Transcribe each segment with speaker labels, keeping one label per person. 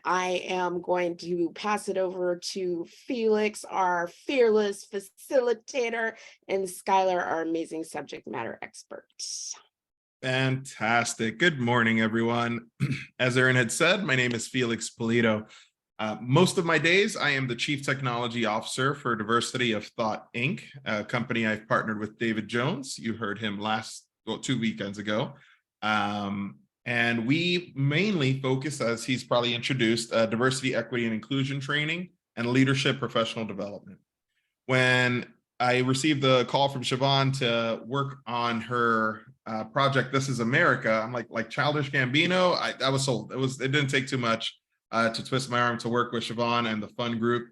Speaker 1: I am going to pass it over to Felix, our fearless facilitator, and Skylar, our amazing subject matter expert.
Speaker 2: Fantastic. Good morning, everyone. As Erin had said, my name is Felix Polito. Most of my days, I am the Chief Technology Officer for Diversity of Thought, Inc., a company I've partnered with David Jones. You heard him 2 weekends ago. And we mainly focus, as he's probably introduced, diversity, equity, and inclusion training and leadership professional development. When I received the call from Siobhan to work on her project, This is America, I'm like Childish Gambino. I was sold. It didn't take too much to twist my arm to work with Siobhan and the fun group.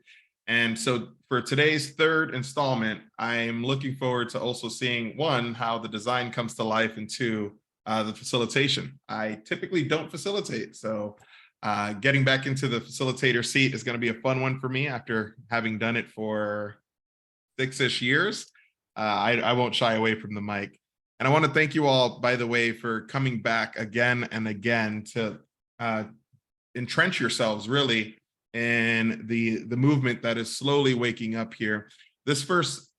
Speaker 2: And so for today's third installment, I'm looking forward to also seeing, one, how the design comes to life, and two, the facilitation. I typically don't facilitate, so getting back into the facilitator seat is going to be a fun one for me after having done it for 6-ish years. I won't shy away from the mic. And I want to thank you all, by the way, for coming back again and again to entrench yourselves really in the movement that is slowly waking up here. This first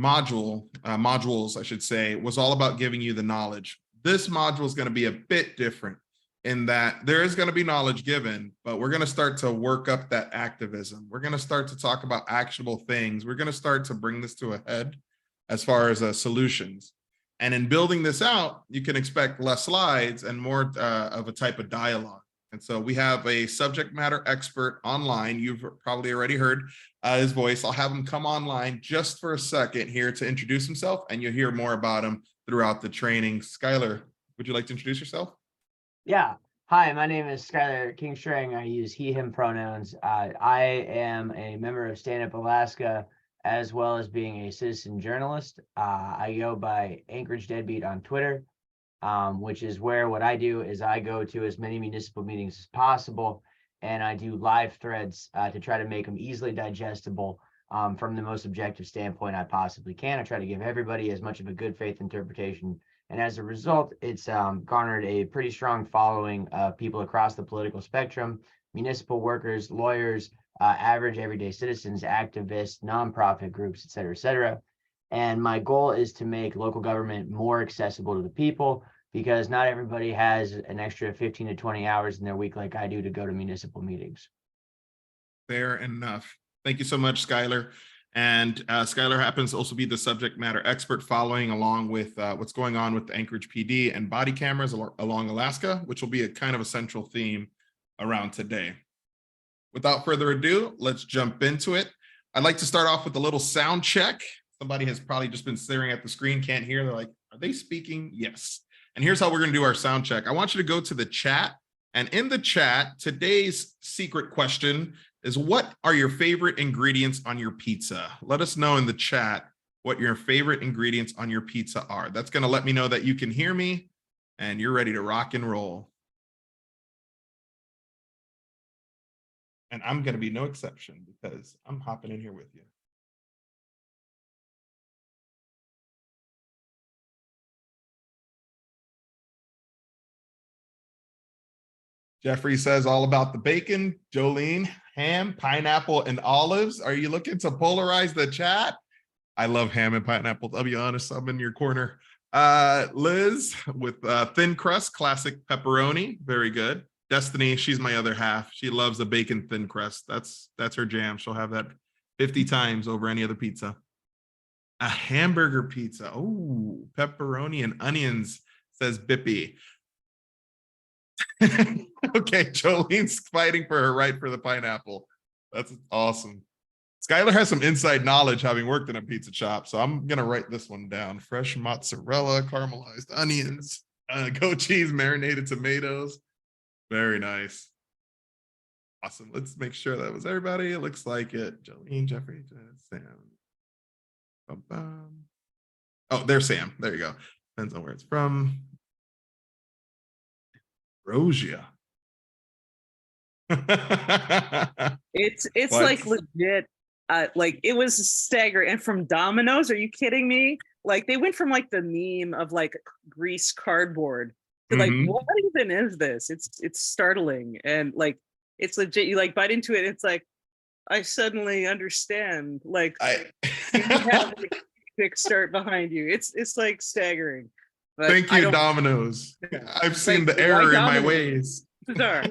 Speaker 2: modules, I should say, was all about giving you the knowledge. This module is going to be a bit different in that there is going to be knowledge given, but we're going to start to work up that activism. We're going to start to talk about actionable things. We're going to start to bring this to a head as far as solutions. And in building this out, you can expect less slides and more of a type of dialogue. And so we have a subject matter expert online. You've probably already heard his voice. I'll have him come online just for a second here to introduce himself, and you'll hear more about him throughout the training. Skylar, would you like to introduce yourself?
Speaker 3: Yeah. Hi, my name is Skylar Kingstrang. I use he, him pronouns. I am a member of Stand Up Alaska, as well as being a citizen journalist. I go by Anchorage Deadbeat on Twitter, which is where what I do is I go to as many municipal meetings as possible, and I do live threads to try to make them easily digestible from the most objective standpoint I possibly can. I try to give everybody as much of a good faith interpretation. And as a result, it's garnered a pretty strong following of people across the political spectrum: municipal workers, lawyers, average everyday citizens, activists, nonprofit groups, et cetera, et cetera. And my goal is to make local government more accessible to the people, because not everybody has an extra 15 to 20 hours in their week like I do to go to municipal meetings.
Speaker 2: Fair enough. Thank you so much, Skylar. And Skylar happens to also be the subject matter expert following along with what's going on with the Anchorage PD and body cameras along Alaska, which will be a kind of a central theme around today. Without further ado, let's jump into it. I'd like to start off with a little sound check. Somebody has probably just been staring at the screen, can't hear. They're like, are they speaking? Yes. And here's how we're going to do our sound check. I want you to go to the chat. And in the chat, today's secret question is, what are your favorite ingredients on your pizza? Let us know in the chat what your favorite ingredients on your pizza are. That's going to let me know that you can hear me and you're ready to rock and roll. And I'm going to be no exception because I'm hopping in here with you. Jeffrey says all about the bacon. Jolene, ham, pineapple, and olives. Are you looking to polarize the chat? I love ham and pineapple. I'll be honest, I'm in your corner. Liz with thin crust, classic pepperoni. Very good. Destiny, she's my other half. She loves the bacon thin crust. That's her jam. She'll have that 50 times over any other pizza. A hamburger pizza. Oh, pepperoni and onions, says Bippy. Okay, Jolene's fighting for her right for the pineapple. That's awesome. Skylar has some inside knowledge having worked in a pizza shop, so I'm gonna write this one down. Fresh mozzarella, caramelized onions, goat cheese, marinated tomatoes. Very nice. Awesome. Let's make sure that was everybody. It looks like it. Jolene, Jeffrey, Sam. Oh, there's Sam. There you go. Depends on where it's from. Rosia.
Speaker 4: It's
Speaker 2: What?
Speaker 4: like legit. Like it was staggering. And from Domino's, are you kidding me? Like they went from like the meme of like grease cardboard to like, what even is this? It's startling. And like It's legit. You like bite into it. It's like, I suddenly understand. Like you have like, a quick start behind you. It's like staggering. But
Speaker 2: Thank
Speaker 4: I
Speaker 2: you,
Speaker 4: don't
Speaker 2: Domino's. I've seen
Speaker 4: like
Speaker 2: the error in my
Speaker 4: Domino's.
Speaker 2: ways.
Speaker 4: Bizarre.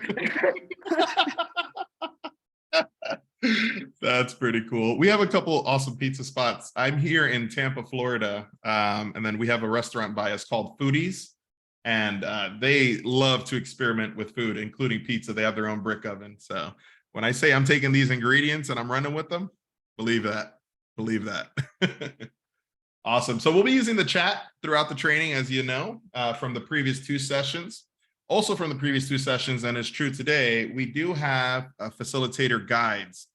Speaker 2: That's pretty cool. We have a couple awesome pizza spots. I'm here in Tampa, Florida, and then we have a restaurant by us called Foodies, and they love to experiment with food, including pizza. They have their own brick oven. So when I say I'm taking these ingredients and I'm running with them, believe that. Believe that. Awesome. So we'll be using the chat throughout the training, as you know, from the previous two sessions. Also from the previous two sessions, and it's true today, we do have facilitator guides.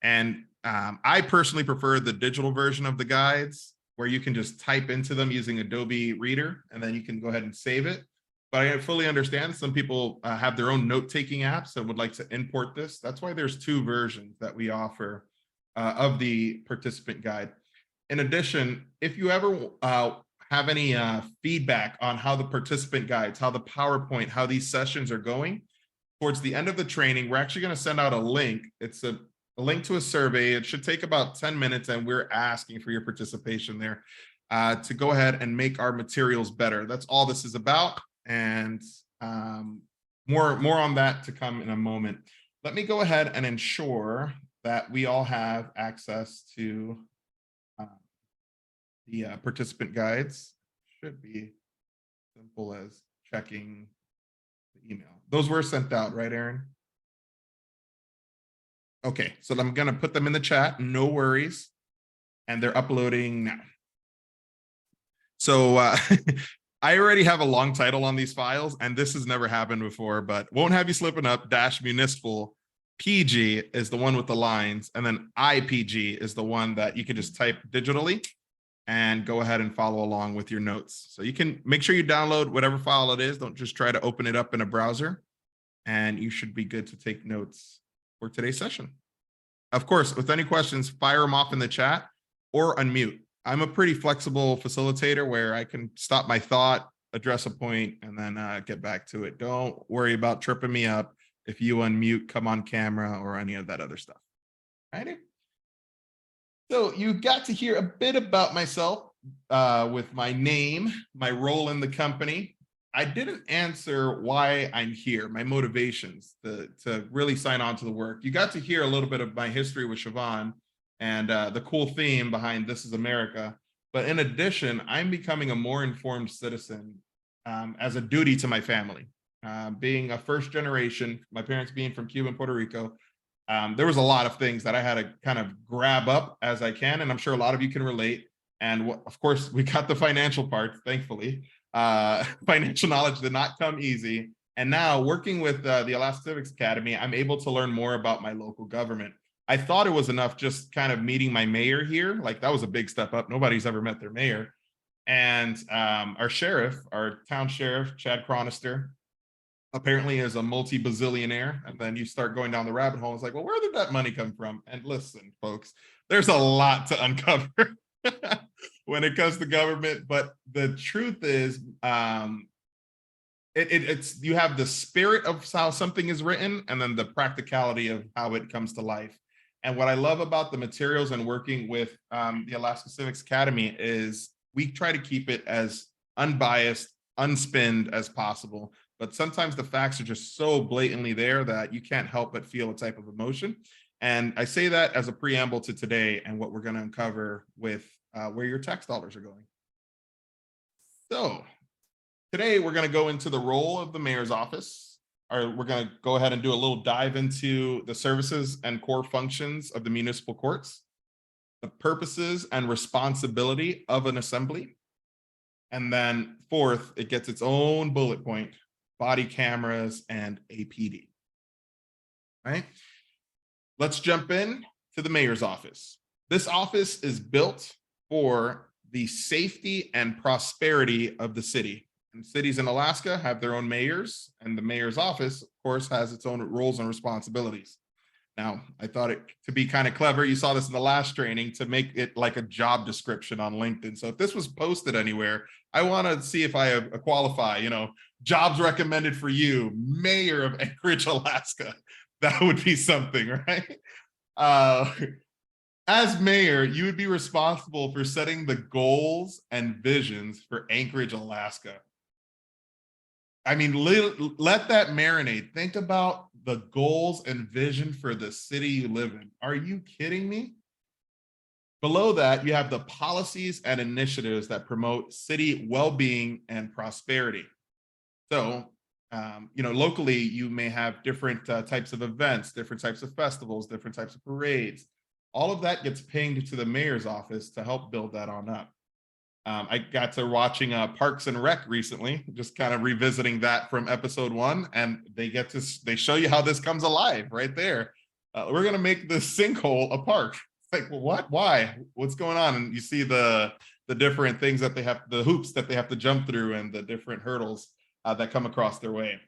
Speaker 2: And I personally prefer the digital version of the guides, where you can just type into them using Adobe Reader, and then you can go ahead and save it. But I fully understand some people have their own note-taking apps and would like to import this. That's why there's two versions that we offer of the participant guide. In addition, if you ever have any feedback on how the participant guides, how the PowerPoint, how these sessions are going, towards the end of the training, we're actually going to send out a link. It's a link to a survey. It should take about 10 minutes, and we're asking for your participation there to go ahead and make our materials better. That's all this is about, and more on that to come in a moment. Let me go ahead and ensure that we all have access to the participant guides. Should be simple as checking the email. Those were sent out, right, Aaron? Okay, so I'm going to put them in the chat, no worries. And they're uploading now. So I already have a long title on these files, and this has never happened before, but won't have you slipping up. -municipal PG is the one with the lines, and then IPG is the one that you can just type digitally and go ahead and follow along with your notes. So you can make sure you download whatever file it is. Don't just try to open it up in a browser, and you should be good to take notes for today's session. Of course, with any questions, fire them off in the chat or unmute. I'm a pretty flexible facilitator where I can stop my thought, address a point, and then get back to it. Don't worry about tripping me up if you unmute, come on camera, or any of that other stuff. All right. So you got to hear a bit about myself with my name, my role in the company. I didn't answer why I'm here, my motivations to really sign on to the work. You got to hear a little bit of my history with Siobhan and the cool theme behind This Is America. But in addition, I'm becoming a more informed citizen as a duty to my family. Being a first generation, my parents being from Cuba and Puerto Rico, there was a lot of things that I had to kind of grab up as I can, and I'm sure a lot of you can relate. And of course, we got the financial part, thankfully. Financial knowledge did not come easy. And now working with the Alaska Civics Academy, I'm able to learn more about my local government. I thought it was enough just kind of meeting my mayor here. Like that was a big step up. Nobody's ever met their mayor. And our sheriff, our town sheriff, Chad Chronister, apparently is a multi-bazillionaire. And then you start going down the rabbit hole. It's like, well, where did that money come from? And listen, folks, there's a lot to uncover when it comes to government. But the truth is, it's you have the spirit of how something is written and then the practicality of how it comes to life. And what I love about the materials and working with the Alaska Civics Academy is we try to keep it as unbiased, unspinned as possible. But sometimes the facts are just so blatantly there that you can't help but feel a type of emotion. And I say that as a preamble to today and what we're going to uncover with where your tax dollars are going. So today we're going to go into the role of the mayor's office. We're going to go ahead and do a little dive into the services and core functions of the municipal courts, the purposes and responsibility of an assembly. And then fourth, it gets its own bullet point, body cameras and APD. All right, let's jump in to the mayor's office. This office is built for the safety and prosperity of the city. And cities in Alaska have their own mayors, and the mayor's office, of course, has its own roles and responsibilities. Now, I thought it to be kind of clever. You saw this in the last training to make it like a job description on LinkedIn. So if this was posted anywhere, I want to see if I qualify, jobs recommended for you, mayor of Anchorage, Alaska. That would be something, right? As mayor, you would be responsible for setting the goals and visions for Anchorage, Alaska. I mean, let that marinate. Think about the goals and vision for the city you live in. Are you kidding me? Below that, you have the policies and initiatives that promote city well-being and prosperity. So, locally, you may have different types of events, different types of festivals, different types of parades. All of that gets pinged to the mayor's office to help build that on up. I got to watching Parks and Rec recently, just kind of revisiting that from episode 1, and they show you how this comes alive right there. We're gonna make this sinkhole a park. It's like, well, what? Why? What's going on? And you see the different things that they have, the hoops that they have to jump through, and the different hurdles that come across their way.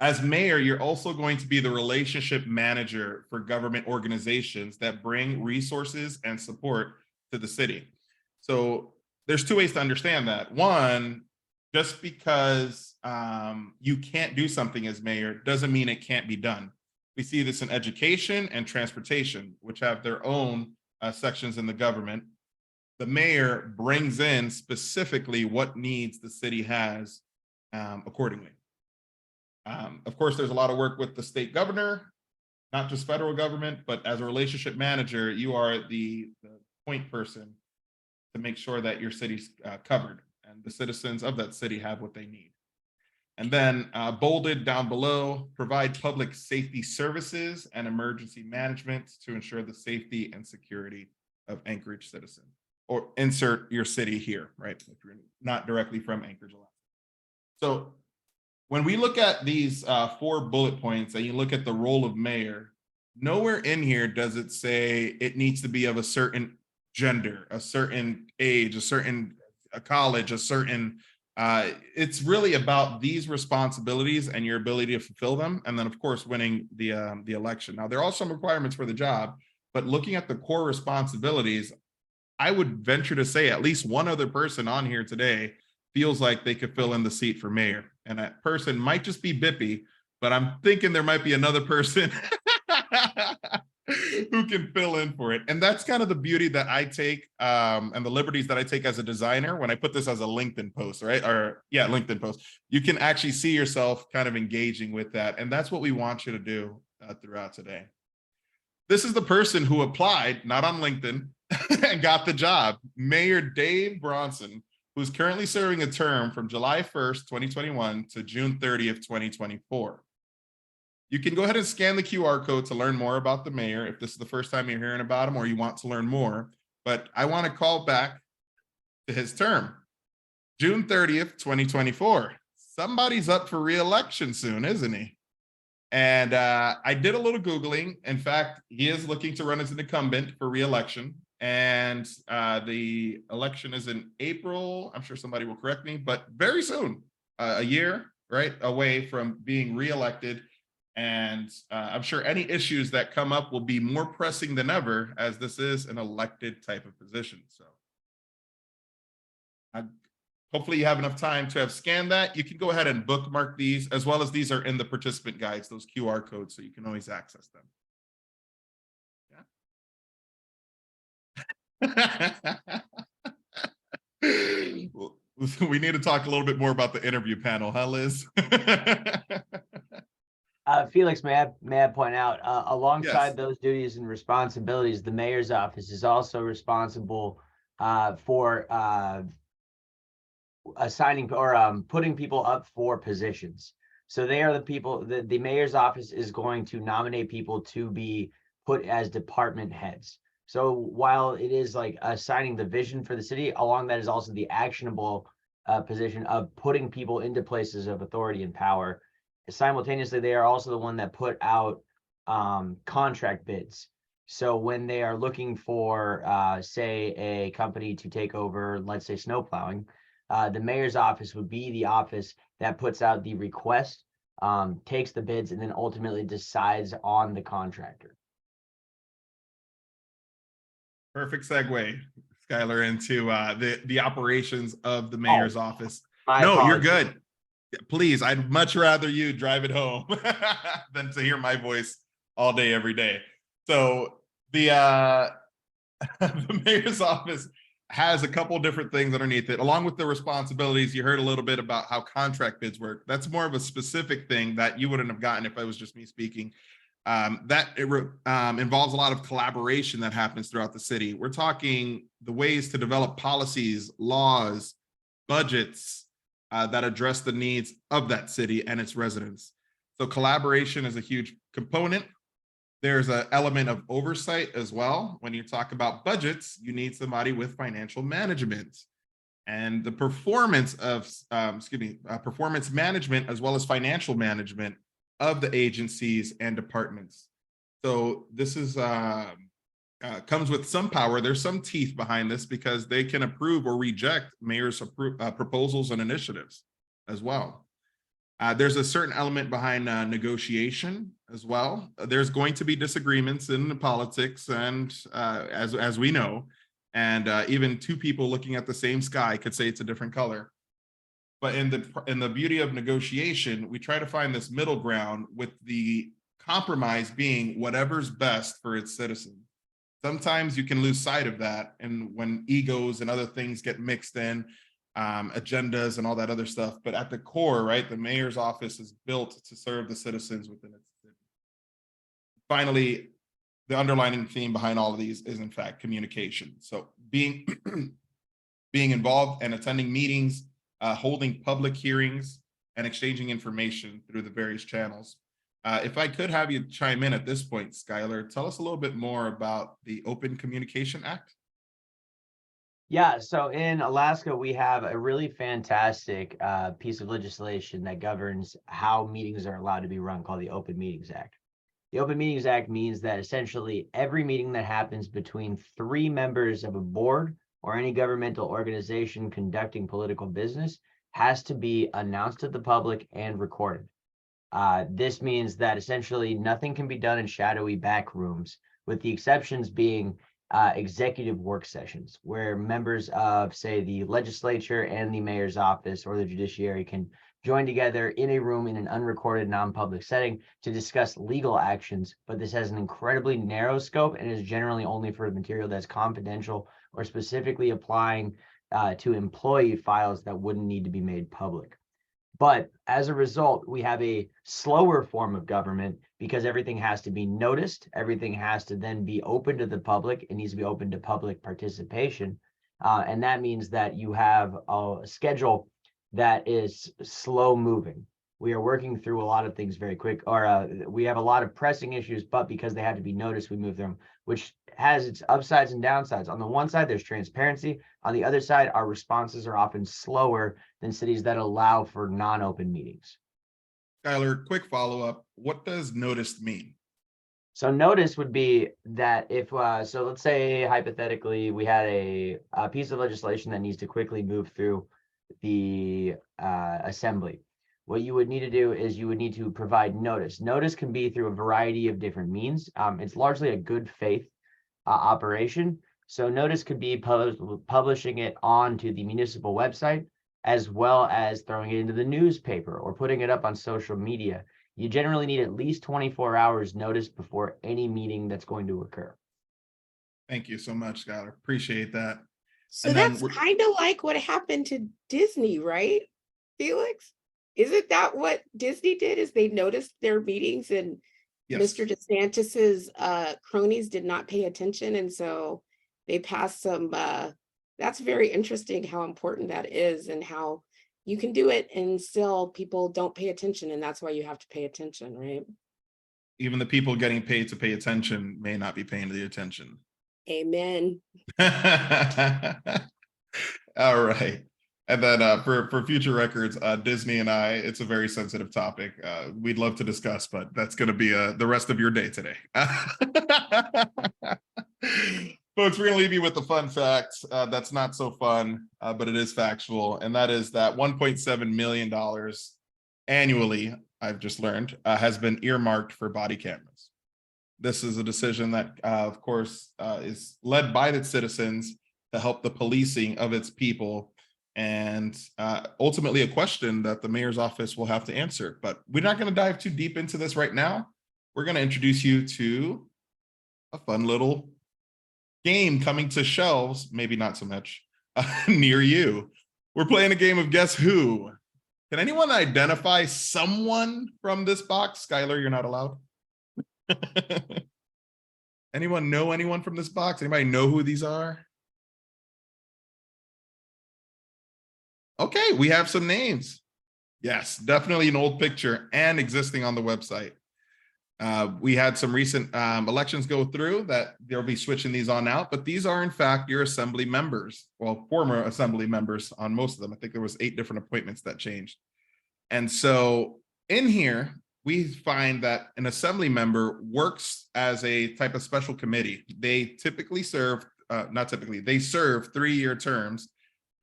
Speaker 2: As mayor, you're also going to be the relationship manager for government organizations that bring resources and support to the city. So there's 2 ways to understand that. One, just because you can't do something as mayor doesn't mean it can't be done. We see this in education and transportation, which have their own sections in the government. The mayor brings in specifically what needs the city has accordingly. Of course, there's a lot of work with the state governor, not just federal government, but as a relationship manager, you are the point person to make sure that your city's covered and the citizens of that city have what they need. And then bolded down below, provide public safety services and emergency management to ensure the safety and security of Anchorage citizens. Or insert your city here, right? If you're not directly from Anchorage, Alaska. So when we look at these 4 bullet points and you look at the role of mayor, nowhere in here does it say it needs to be of a certain gender, a certain age, a college, a certain, it's really about these responsibilities and your ability to fulfill them. And then of course, winning the election. Now, there are some requirements for the job, but looking at the core responsibilities, I would venture to say at least one other person on here today feels like they could fill in the seat for mayor. And that person might just be Bippy, but I'm thinking there might be another person who can fill in for it. And that's kind of the beauty that I take and the liberties that I take as a designer when I put this as a LinkedIn post, right? Or yeah, LinkedIn post. You can actually see yourself kind of engaging with that. And that's what we want you to do throughout today. This is the person who applied, not on LinkedIn, and got the job. Mayor Dave Bronson, who's currently serving a term from July 1st, 2021 to June 30th, 2024. You can go ahead and scan the QR code to learn more about the mayor if this is the first time you're hearing about him or you want to learn more. But I want to call back to his term, June 30th, 2024. Somebody's up for re-election soon, isn't he? And I did a little Googling. In fact, he is looking to run as an incumbent for re-election. And the election is in April. I'm sure somebody will correct me, but very soon, a year, right, away from being re-elected. And I'm sure any issues that come up will be more pressing than ever, as this is an elected type of position. So hopefully you have enough time to have scanned that. You can go ahead and bookmark these, as well as these are in the participant guides, those QR codes, so you can always access them. Well, we need to talk a little bit more about the interview panel, huh, Liz?
Speaker 3: Felix, may I point out, alongside
Speaker 2: Yes.
Speaker 3: those duties and responsibilities, the mayor's office is also responsible for assigning or putting people up for positions. So they are the people, the mayor's office is going to nominate people to be put as department heads. So while it is like assigning the vision for the city, along that is also the actionable position of putting people into places of authority and power. Simultaneously, they are also the one that put out contract bids. So when they are looking for, say, a company to take over, let's say, snow plowing, the mayor's office would be the office that puts out the request, takes the bids, and then ultimately decides on the contractor.
Speaker 2: Perfect segue, Skylar, into the operations of the mayor's office.
Speaker 3: My
Speaker 2: No,
Speaker 3: apologies.
Speaker 2: you're good. Please, I'd much rather you drive it home than to hear my voice all day, every day. So the the mayor's office has a couple different things underneath it, along with the responsibilities. You heard a little bit about how contract bids work. That's more of a specific thing that you wouldn't have gotten if it was just me speaking. Involves a lot of collaboration that happens throughout the city. We're talking the ways to develop policies, laws, budgets that address the needs of that city and its residents. So collaboration is a huge component. There's an element of oversight as well. When you talk about budgets, you need somebody with financial management and the performance of, performance management as well as financial management of the agencies and departments. So this is comes with some power. There's some teeth behind this because they can approve or reject mayor's proposals and initiatives as well. There's a certain element behind negotiation as well. There's going to be disagreements in politics, and as we know, and even two people looking at the same sky could say it's a different color. But in the beauty of negotiation, we try to find this middle ground, with the compromise being whatever's best for its citizens. Sometimes you can lose sight of that, and when egos and other things get mixed in, agendas and all that other stuff. But at the core, right, the mayor's office is built to serve the citizens within its city. Finally, the underlying theme behind all of these is, in fact, communication. So being being involved and attending meetings, holding public hearings, and exchanging information through the various channels. If I could have you chime in at this point, Skylar, tell us a little bit more about the Open Communication Act.
Speaker 3: Yeah, so in Alaska, we have a really fantastic piece of legislation that governs how meetings are allowed to be run, called the Open Meetings Act. The Open Meetings Act means that essentially every meeting that happens between 3 members of a board or any governmental organization conducting political business has to be announced to the public and recorded. This means that essentially nothing can be done in shadowy back rooms, with the exceptions being executive work sessions, where members of, say, the legislature and the mayor's office or the judiciary can join together in a room in an unrecorded, non-public setting to discuss legal actions. But this has an incredibly narrow scope and is generally only for material that's confidential or specifically applying to employee files that wouldn't need to be made public. But as a result, we have a slower form of government because everything has to be noticed. Everything has to then be open to the public. It needs to be open to public participation. And that means that you have a schedule that is slow moving. We are working through a lot of things very quick, or we have a lot of pressing issues, but because they have to be noticed, we move them, which has its upsides and downsides. On the one side, there's transparency. On the other side, our responses are often slower than cities that allow for non-open meetings.
Speaker 2: Skylar, quick follow-up. What does noticed mean?
Speaker 3: So notice would be that if, so let's say hypothetically, we had a piece of legislation that needs to quickly move through the assembly. What you would need to do is you would need to provide notice. Notice can be through a variety of different means. It's largely a good faith operation. So notice could be publishing it onto the municipal website, as well as throwing it into the newspaper or putting it up on social media. You generally need at least 24 hours notice before any meeting that's going to occur.
Speaker 2: Thank you so much, Skylar. Appreciate that.
Speaker 1: So
Speaker 2: And then
Speaker 1: that's
Speaker 2: we're-
Speaker 1: kind of like what happened to Disney, right, Felix? Isn't that what Disney did? Is they noticed their meetings and
Speaker 2: Yes.
Speaker 1: Mr. DeSantis's cronies did not pay attention, and so they passed some. That's very interesting how important that is, and how you can do it and still people don't pay attention, and that's why you have to pay attention, right?
Speaker 2: Even the people getting paid to pay attention may not be paying the attention.
Speaker 1: Amen.
Speaker 2: All right. And then for future records, Disney and I, it's a very sensitive topic. We'd love to discuss, but that's going to be the rest of your day today. Folks, we're going to leave you with the fun facts. That's not so fun, but it is factual. And that is that $1.7 million annually, I've just learned, has been earmarked for body cameras. This is a decision that, of course, is led by the citizens to help the policing of its people and ultimately a question that the mayor's office will have to answer. But we're not going to dive too deep into this right now. We're going to introduce you to a fun little game coming to shelves, maybe not so much, near you. We're playing a game of Guess Who. Can anyone identify someone from this box? Skylar, you're not allowed. Anyone know anyone from this box? Anybody know who these are? Okay, we have some names. Yes, definitely an old picture and existing on the website. We had some recent elections go through that they'll be switching these on out, but these are in fact your assembly members, well, former assembly members on most of them. I think there was 8 different appointments that changed. And so in here, we find that an assembly member works as a type of special committee. They typically serve, not typically, they serve 3-year terms,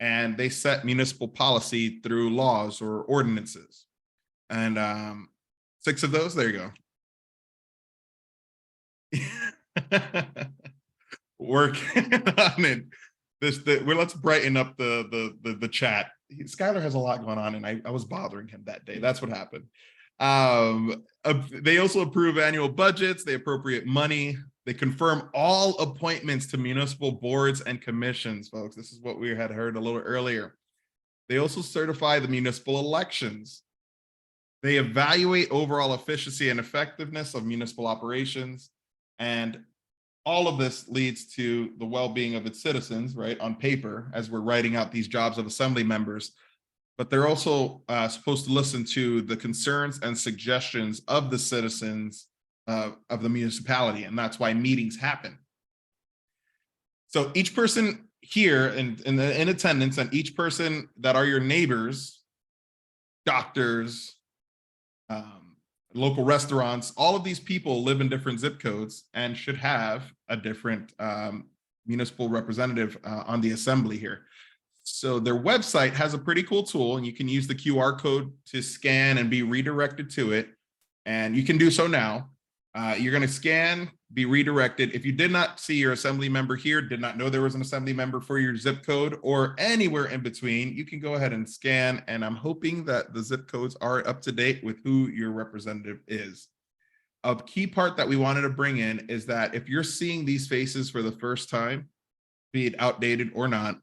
Speaker 2: and they set municipal policy through laws or ordinances. And 6 of those, there you go. Working on it. Let's brighten up the chat. Skylar has a lot going on, and I was bothering him that day. That's what happened. They also approve annual budgets. They appropriate money. They confirm all appointments to municipal boards and commissions, folks. This is what we had heard a little earlier. They also certify the municipal elections. They evaluate overall efficiency and effectiveness of municipal operations. And all of this leads to the well-being of its citizens, right, on paper, as we're writing out these jobs of assembly members. But they're also supposed to listen to the concerns and suggestions of the citizens of the municipality, and that's why meetings happen. So each person here in attendance, and each person that are your neighbors, doctors, local restaurants, all of these people live in different zip codes and should have a different municipal representative on the assembly here. So their website has a pretty cool tool, and you can use the QR code to scan and be redirected to it. And you can do so now. You're going to scan, be redirected. If you did not see your assembly member here, did not know there was an assembly member for your zip code or anywhere in between, you can go ahead and scan. And I'm hoping that the zip codes are up to date with who your representative is. A key part that we wanted to bring in is that if you're seeing these faces for the first time, be it outdated or not,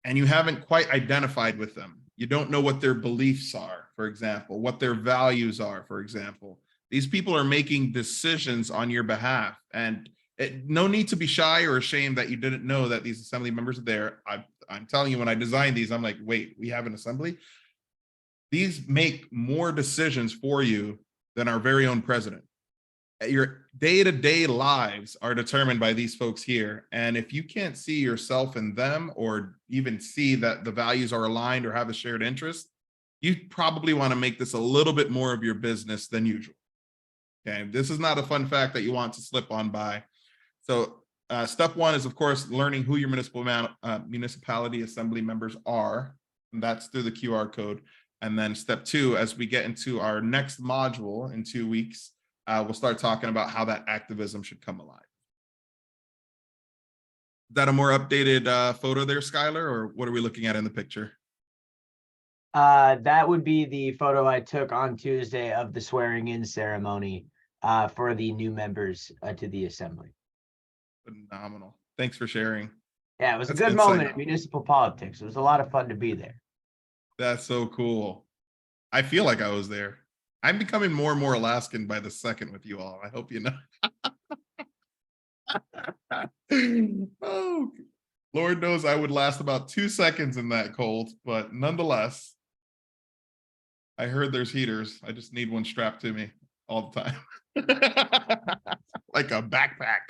Speaker 2: and you haven't quite identified with them, you don't know what their beliefs are, for example, what their values are, for example. These people are making decisions on your behalf, and no need to be shy or ashamed that you didn't know that these assembly members are there. I'm telling you, when I designed these, I'm like, wait, we have an assembly? These make more decisions for you than our very own president. Your day-to-day lives are determined by these folks here. And if you can't see yourself in them, or even see that the values are aligned or have a shared interest, you probably want to make this a little bit more of your business than usual. Okay, this is not a fun fact that you want to slip on by. So step 1 is, of course, learning who your municipality assembly members are, and that's through the QR code. And then step 2, as we get into our next module in 2 weeks, we'll start talking about how that activism should come alive. Is that a more updated photo there, Skylar, or what are we looking at in the picture?
Speaker 3: That would be the photo I took on Tuesday of the swearing in ceremony for the new members to the assembly.
Speaker 2: Phenomenal. Thanks for sharing.
Speaker 3: Yeah, it was
Speaker 2: That's
Speaker 3: a good
Speaker 2: insight.
Speaker 3: moment in municipal politics. It was a lot of fun to be there.
Speaker 2: That's so cool. I feel like I was there. I'm becoming more and more Alaskan by the second with you all. I hope you know. Oh, Lord knows I would last about 2 seconds in that cold, but nonetheless, I heard there's heaters. I just need one strapped to me all the time. Like a backpack.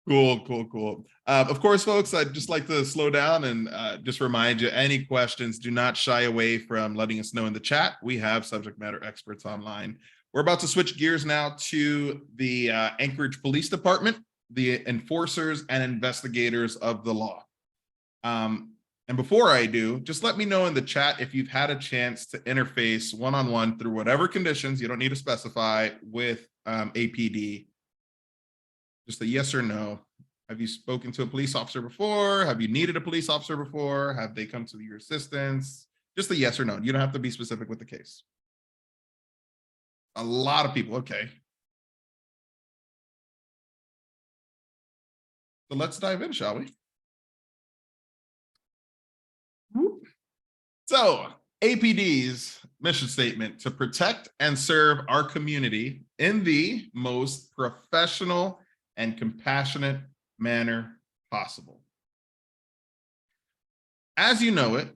Speaker 2: Cool, cool, cool. Of course, folks, I'd just like to slow down and just remind you, any questions, do not shy away from letting us know in the chat. We have subject matter experts online. We're about to switch gears now to the Anchorage Police Department, the enforcers and investigators of the law. And before I do, just let me know in the chat if you've had a chance to interface one-on-one through whatever conditions, you don't need to specify, with APD. Just a yes or no. Have you spoken to a police officer before? Have you needed a police officer before? Have they come to your assistance? Just a yes or no. You don't have to be specific with the case. A lot of people. Okay. So let's dive in, shall we? So APD's mission statement: to protect and serve our community in the most professional and compassionate manner possible. As you know it,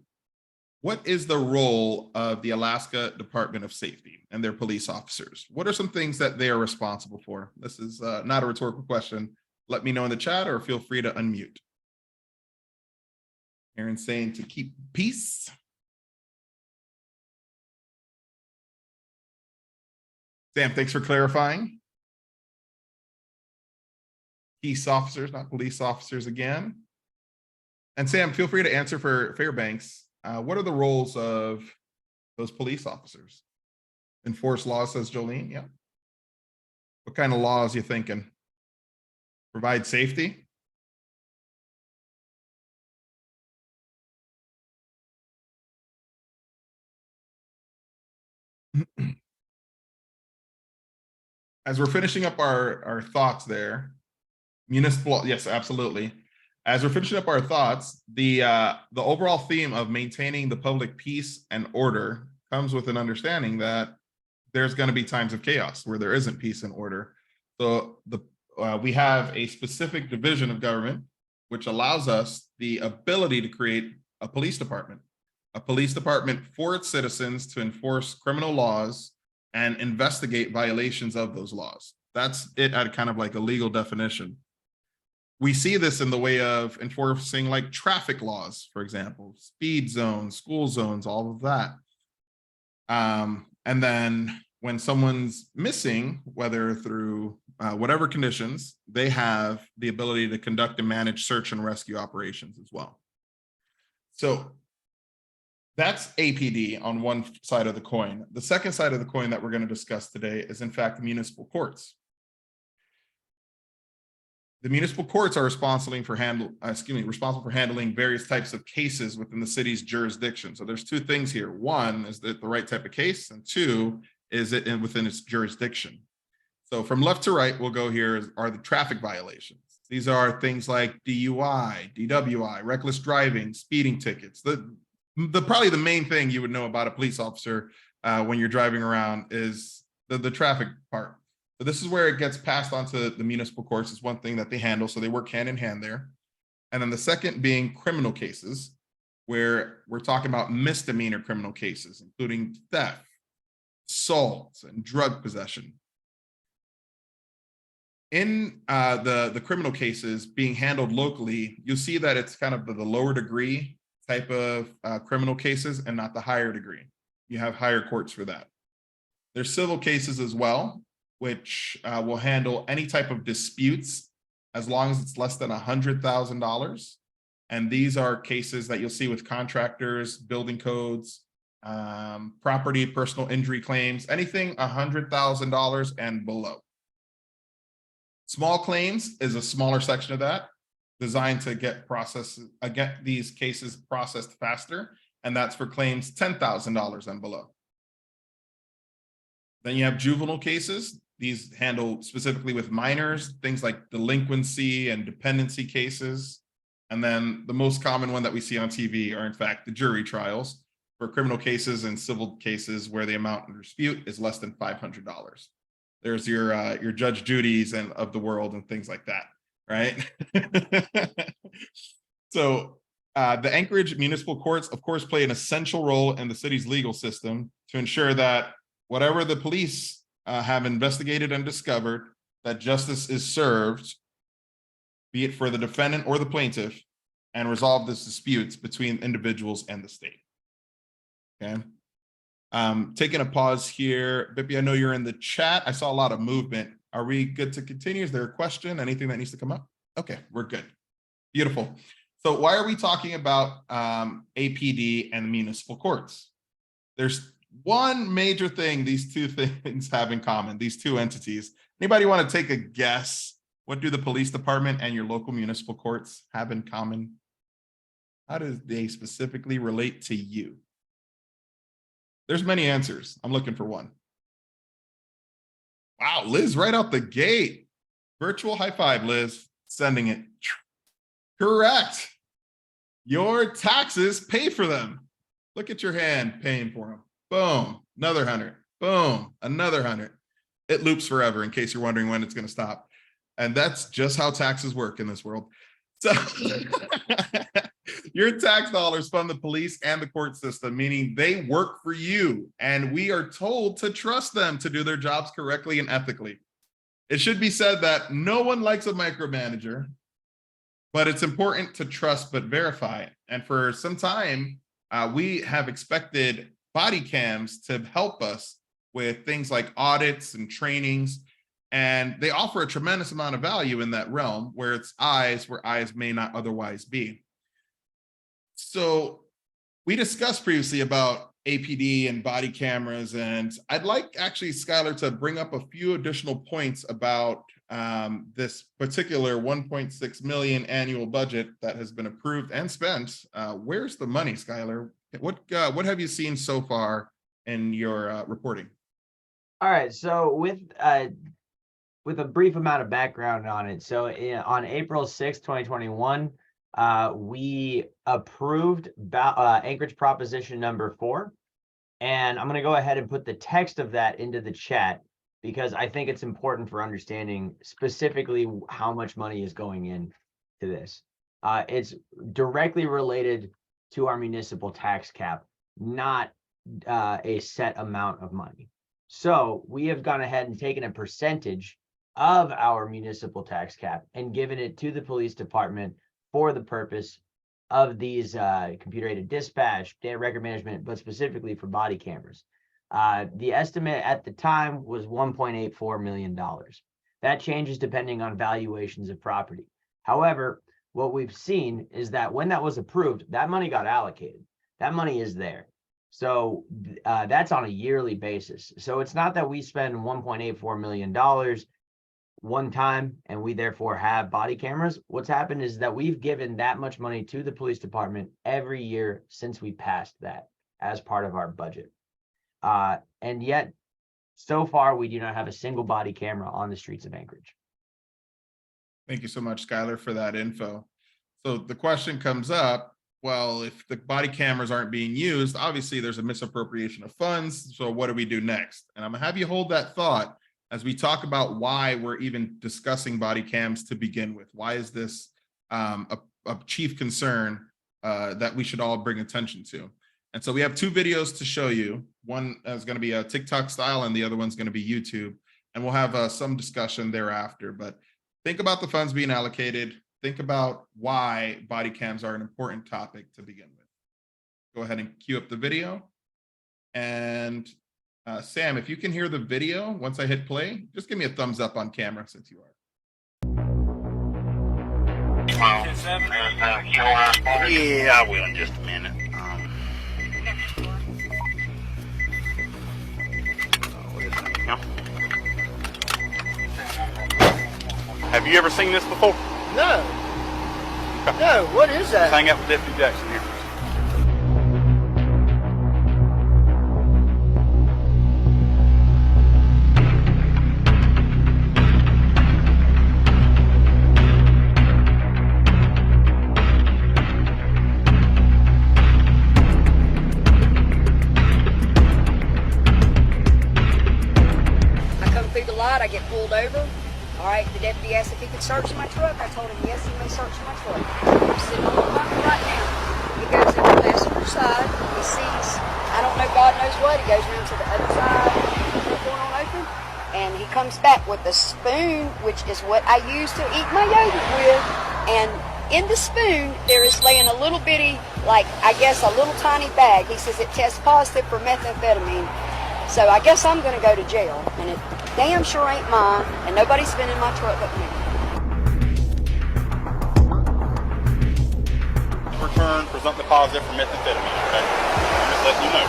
Speaker 2: what is the role of the Alaska Department of Safety and their police officers? What are some things that they are responsible for? This is not a rhetorical question. Let me know in the chat or feel free to unmute. Aaron's saying to keep peace. Sam, thanks for clarifying. Peace officers, not police officers again. And Sam, feel free to answer for Fairbanks. What are the roles of those police officers? Enforce laws, says Jolene. Yeah. What kind of laws are you thinking? Provide safety? As we're finishing up our thoughts there, municipal, yes, absolutely. As we're finishing up our thoughts, the overall theme of maintaining the public peace and order comes with an understanding that there's going to be times of chaos where there isn't peace and order. So we have a specific division of government which allows us the ability to create a police department for its citizens to enforce criminal laws and investigate violations of those laws. That's it at kind of like a legal definition. We see this in the way of enforcing like traffic laws, for example, speed zones, school zones, all of that. And then when someone's missing, whether through whatever conditions, they have the ability to conduct and manage search and rescue operations as well. So that's APD on one side of the coin. The second side of the coin that we're going to discuss today is, in fact, the municipal courts. The municipal courts are responsible for handling various types of cases within the city's jurisdiction. So there's two things here. One, is it the right type of case? And two, is it within its jurisdiction? So from left to right, we'll go here are the traffic violations. These are things like DUI, DWI, reckless driving, speeding tickets. Probably the main thing you would know about a police officer when you're driving around is the traffic part. So this is where it gets passed on to the municipal courts. Is one thing that they handle. So they work hand in hand there. And then the second being criminal cases, where we're talking about misdemeanor criminal cases, including theft, assault, and drug possession. In the criminal cases being handled locally, you'll see that it's kind of the lower degree type of criminal cases and not the higher degree. You have higher courts for that. There's civil cases as well, which will handle any type of disputes as long as it's less than $100,000. And these are cases that you'll see with contractors, building codes, property, personal injury claims, anything $100,000 and below. Small claims is a smaller section of that, designed to get these cases processed faster, and that's for claims $10,000 and below. Then you have juvenile cases. These handle specifically with minors, things like delinquency and dependency cases. And then the most common one that we see on TV are, in fact, the jury trials for criminal cases and civil cases where the amount of dispute is less than $500. There's your Judge Judy's and of the world and things like that, right? So the Anchorage municipal courts, of course, play an essential role in the city's legal system to ensure that whatever the police have investigated and discovered, that justice is served, be it for the defendant or the plaintiff, and resolve these disputes between individuals and the state. Okay. Taking a pause here. Bippy, I know you're in the chat. I saw a lot of movement. Are we good to continue? Is there a question? Anything that needs to come up? Okay, we're good. Beautiful. So why are we talking about APD and the municipal courts? There's one major thing these two things have in common, these two entities. Anybody want to take a guess What do the police department and your local municipal courts have in common? How do they specifically relate to you? There's many answers. I'm looking for one. Wow, Liz, right out the gate. Virtual high five, Liz. Sending it. Correct. Your taxes pay for them. Look at your hand paying for them. Boom, another 100. Boom, another 100. It loops forever in case you're wondering when it's going to stop. And that's just how taxes work in this world. So your tax dollars fund the police and the court system, meaning they work for you. And we are told to trust them to do their jobs correctly and ethically. It should be said that no one likes a micromanager, but it's important to trust but verify. And for some time, we have expected body cams to help us with things like audits and trainings. And they offer a tremendous amount of value in that realm where it's eyes where eyes may not otherwise be. So we discussed previously about APD and body cameras, and I'd like actually Skylar to bring up a few additional points about this particular 1.6 million annual budget that has been approved and spent. Where's the money, Skylar? What have you seen so far in your reporting?
Speaker 3: All right, so with a brief amount of background on it. So on April 6, 2021, we approved Anchorage Proposition number 4. And I'm going to go ahead and put the text of that into the chat because I think it's important for understanding specifically how much money is going in to this. It's directly related to our municipal tax cap, not a set amount of money. So we have gone ahead and taken a percentage of our municipal tax cap and given it to the police department for the purpose of these computer-aided dispatch, data record management, but specifically for body cameras. The estimate at the time was $1.84 million. That changes depending on valuations of property. However, what we've seen is that when that was approved, that money got allocated. That money is there. So that's on a yearly basis. So it's not that we spend $1.84 million one time and we therefore have body cameras. What's happened is that we've given that much money to the police department every year since we passed that as part of our budget. And yet, so far, we do not have a single body camera on the streets of Anchorage.
Speaker 2: Thank you so much, Skylar, for that info. So the question comes up, well, if the body cameras aren't being used, obviously there's a misappropriation of funds. So what do we do next? And I'm gonna have you hold that thought as we talk about why we're even discussing body cams to begin with. Why is this a chief concern that we should all bring attention to? And so we have two videos to show you. One is going to be a TikTok style and the other one's going to be YouTube. And we'll have some discussion thereafter. But think about the funds being allocated. Think about why body cams are an important topic to begin with. Go ahead and cue up the video. And Sam, if you can hear the video, once I hit play, just give me a thumbs up on camera since you are.
Speaker 5: Yeah, I will in just a minute. Have you ever seen this before?
Speaker 6: No. No, what is that?
Speaker 5: Hang out with Deputy Jackson here.
Speaker 6: I get pulled over. All right, the deputy asked if he could search my truck. I told him, yes, he may search my truck. I'm sitting on the bumper right now. He goes to the passenger side. He sees, I don't know, God knows what. He goes around to the other side, going on open, and he comes back with a spoon, which is what I use to eat my yogurt with. And in the spoon, there is laying a little bitty, like, I guess, a little tiny bag. He says it tests positive for methamphetamine. So I guess I'm going to go to jail. And it damn sure ain't mine, and nobody's been in my truck but me.
Speaker 5: Return presumptively positive for methamphetamine, okay? I'm just letting you know,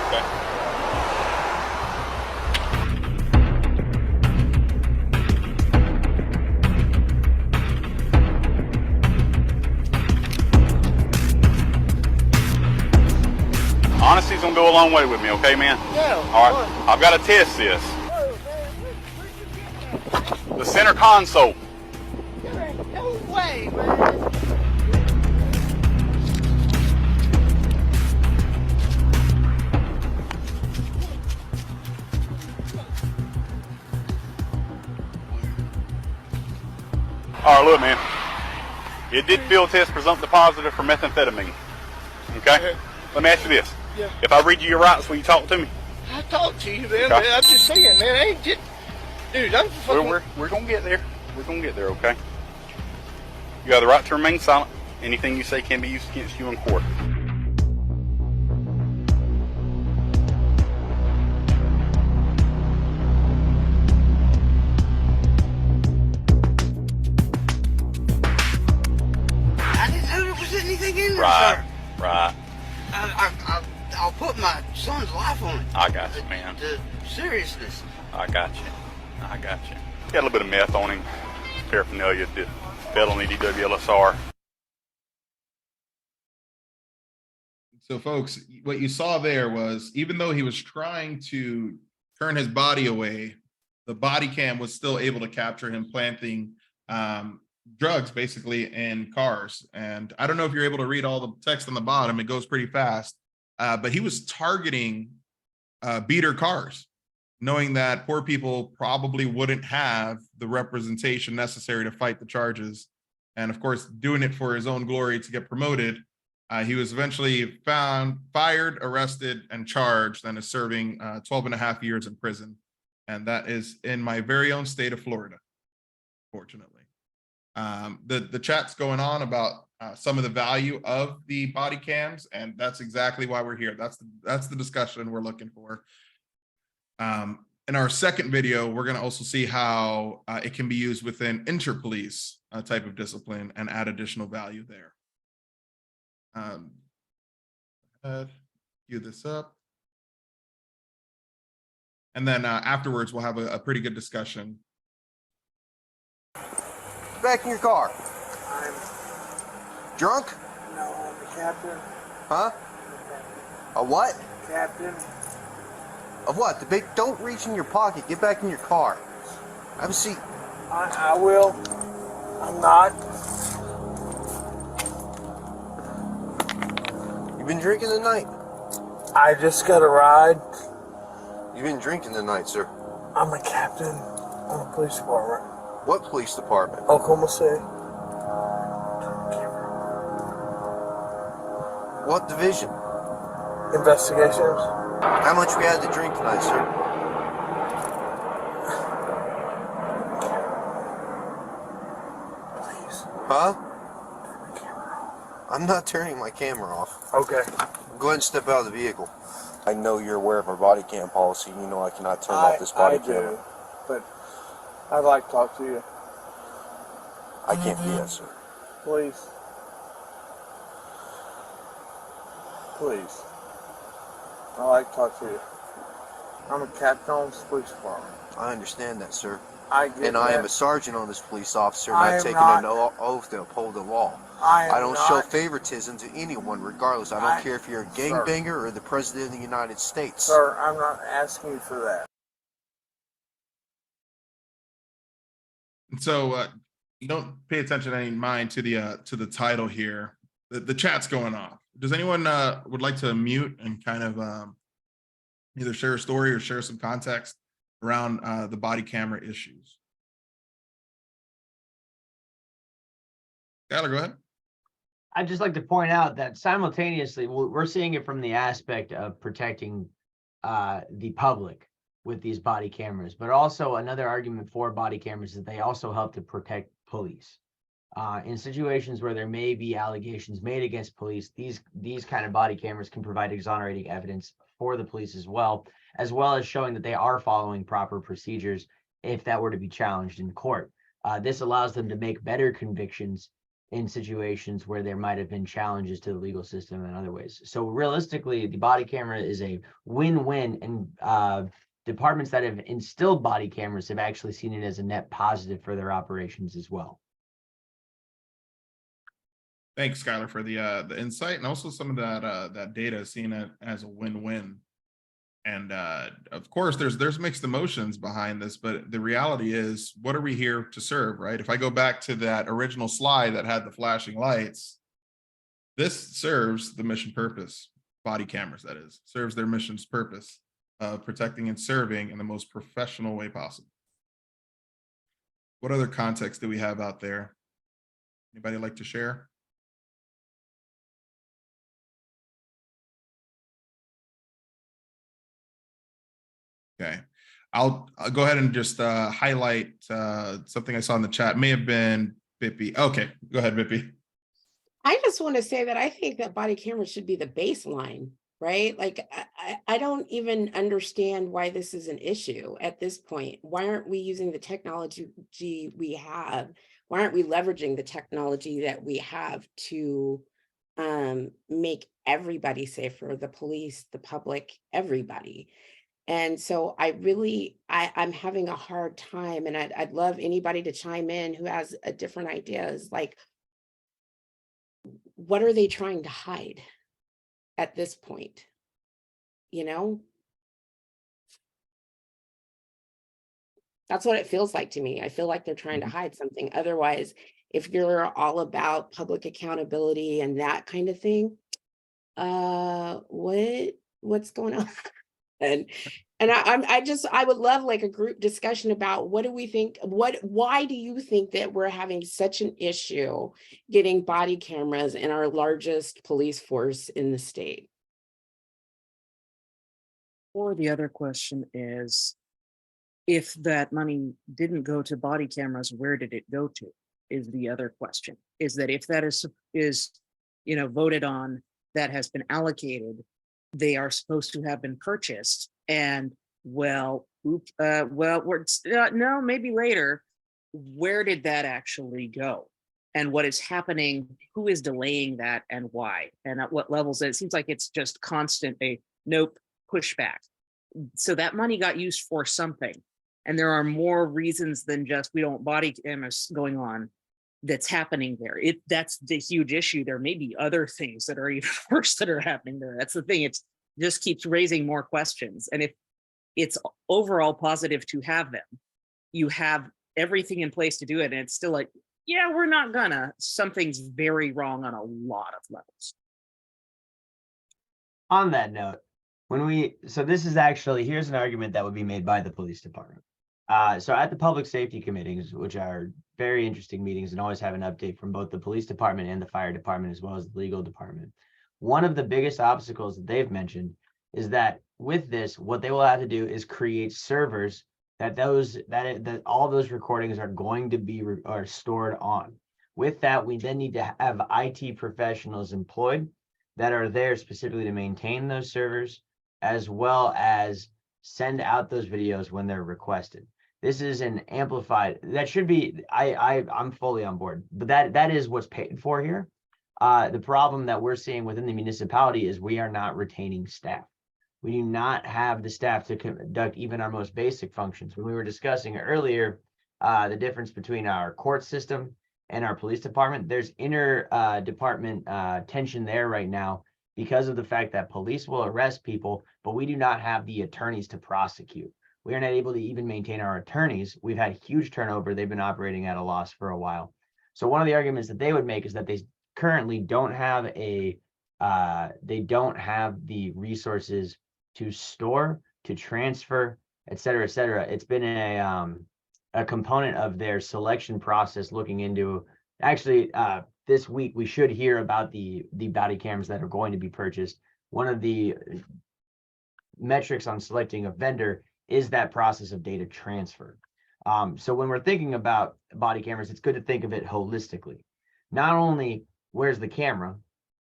Speaker 5: okay? go a long way with me, okay, man?
Speaker 6: No.
Speaker 5: All right, I've got to test this. The center console.
Speaker 6: There ain't no way, man.
Speaker 5: All right, look, man. It did field test presumptive positive for methamphetamine. Okay? Let me ask you this.
Speaker 7: Yeah.
Speaker 5: If I read you your rights, will you talk to me?
Speaker 7: I talked to you, man.
Speaker 5: Okay.
Speaker 7: Man, I'm just saying, man. I ain't just, dude. I'm just fucking.
Speaker 5: We're gonna get there. We're gonna get there, okay? You have the right to remain silent. Anything you say can be used against you in court.
Speaker 7: I didn't know there was anything in there.
Speaker 5: Right,
Speaker 7: Sir.
Speaker 5: right.
Speaker 7: I'll put my son's life on it.
Speaker 5: I got you, man.
Speaker 7: The seriousness.
Speaker 5: I got you. I got you. Got a little bit of meth on him. Paraphernalia, felony DWLSR.
Speaker 2: So folks, what you saw there was, even though he was trying to turn his body away, the body cam was still able to capture him planting drugs basically in cars. And I don't know if you're able to read all the text on the bottom, it goes pretty fast, but he was targeting beater cars, knowing that poor people probably wouldn't have the representation necessary to fight the charges. And of course, doing it for his own glory to get promoted. He was eventually found, fired, arrested, and charged, and is serving 12 and a half years in prison. And that is in my very own state of Florida, fortunately. The chat's going on about some of the value of the body cams, and that's exactly why we're here. That's the discussion we're looking for. In our second video, we're going to also see how it can be used within interpolice type of discipline and add additional value there. Cue this up. And then afterwards, we'll have a pretty good discussion.
Speaker 8: Back in your car.
Speaker 7: I'm
Speaker 8: Drunk?
Speaker 7: no, I'm the captain.
Speaker 8: Huh? A what?
Speaker 7: Captain.
Speaker 8: Of what? The big. Don't reach in your pocket. Get back in your car. Have a seat.
Speaker 7: I will. I'm not.
Speaker 8: You've been drinking tonight.
Speaker 7: I just got a ride.
Speaker 8: You've been drinking tonight, sir.
Speaker 7: I'm a captain on the police department.
Speaker 8: What police department?
Speaker 7: Oklahoma City.
Speaker 8: What division?
Speaker 7: Investigations.
Speaker 8: How much we had to drink tonight, sir?
Speaker 7: Please.
Speaker 8: Huh?
Speaker 7: Turn the camera off.
Speaker 8: I'm not turning my camera off.
Speaker 7: Okay.
Speaker 8: Go ahead and step out of the vehicle. I know you're aware of our body cam policy. You know I cannot turn off this body
Speaker 7: I
Speaker 8: camera.
Speaker 7: do, but I'd like to talk to you.
Speaker 8: I can't do that, sir.
Speaker 7: Please. Please. I'd like to talk to you. I'm a captain on this police department.
Speaker 8: I understand that, sir.
Speaker 7: I get
Speaker 8: And I am
Speaker 7: that.
Speaker 8: a sergeant on this police officer, and
Speaker 7: I
Speaker 8: I've
Speaker 7: am
Speaker 8: taken
Speaker 7: not-
Speaker 8: an oath to uphold the law.
Speaker 7: I
Speaker 8: don't show
Speaker 7: not,
Speaker 8: favoritism to anyone, regardless. I don't care if you're a gangbanger or the president of the United States.
Speaker 7: Sir, I'm not asking you for that.
Speaker 2: And so you don't pay attention any mind to the title here. The chat's going off. Does anyone would like to mute and kind of either share a story or share some context around the body camera issues? Skylar, go ahead.
Speaker 3: I'd just like to point out that simultaneously, we're seeing it from the aspect of protecting the public with these body cameras, but also another argument for body cameras is that they also help to protect police. In situations where there may be allegations made against police, these kind of body cameras can provide exonerating evidence for the police as well as showing that they are following proper procedures if that were to be challenged in court. This allows them to make better convictions in situations where there might have been challenges to the legal system in other ways. So realistically, the body camera is a win-win, and departments that have instilled body cameras have actually seen it as a net positive for their operations as well.
Speaker 2: Thanks, Skylar, for the insight, and also some of that data, seeing it as a win-win. And of course, there's mixed emotions behind this, but the reality is, what are we here to serve, right? If I go back to that original slide that had the flashing lights, this serves the mission purpose. Body cameras, that is, serves their mission's purpose of protecting and serving in the most professional way possible. What other context do we have out there? Anybody like to share? Okay, I'll go ahead and just highlight something I saw in the chat. May have been Bippy. Okay, go ahead, Bippy.
Speaker 1: I just want to say that I think that body cameras should be the baseline, right? Like, I don't even understand why this is an issue at this point. Why aren't we using the technology we have? Why aren't we leveraging the technology that we have to make everybody safer, the police, the public, everybody? And so I'm having a hard time, and I'd love anybody to chime in who has a different ideas. Like, what are they trying to hide at this point? You know? That's what it feels like to me. I feel like they're trying to hide something. Otherwise, if you're all about public accountability and that kind of thing, what's going on? And I would love like a group discussion about what do we think, why do you think that we're having such an issue getting body cameras in our largest police force in the state?
Speaker 4: Or the other question is, if that money didn't go to body cameras, where did it go to? Is the other question. Is that if that is voted on, that has been allocated, they are supposed to have been purchased, and no, maybe later, where did that actually go? And what is happening? Who is delaying that, and why? And at what levels? It seems like it's just constant nope, pushback. So that money got used for something. And there are more reasons than just we don't body cameras going on that's happening there. That's the huge issue. There may be other things that are even worse that are happening there. That's the thing. It's just keeps raising more questions. And if it's overall positive to have them, you have everything in place to do it. And it's still like, yeah, we're not gonna. Something's very wrong on a lot of levels.
Speaker 3: On that note, so this is actually, here's an argument that would be made by the police department. So at the public safety committees, which are very interesting meetings and always have an update from both the police department and the fire department, as well as the legal department. One of the biggest obstacles that they've mentioned is that with this, what they will have to do is create servers that all those recordings are going to be stored on. With that, we then need to have IT professionals employed that are there specifically to maintain those servers, as well as send out those videos when they're requested. This is an amplified, that should be, I'm fully on board, but that is what's paid for here. The problem that we're seeing within the municipality is we are not retaining staff. We do not have the staff to conduct even our most basic functions. When we were discussing earlier, the difference between our court system and our police department, there's department tension there right now because of the fact that police will arrest people, but we do not have the attorneys to prosecute. We are not able to even maintain our attorneys. We've had huge turnover. They've been operating at a loss for a while. So one of the arguments that they would make is that they currently don't have the resources to store, to transfer, et cetera, et cetera. It's been a component of their selection process looking into, actually, this week, we should hear about the body cameras that are going to be purchased. One of the metrics on selecting a vendor is that process of data transfer. So when we're thinking about body cameras, it's good to think of it holistically. Not only where's the camera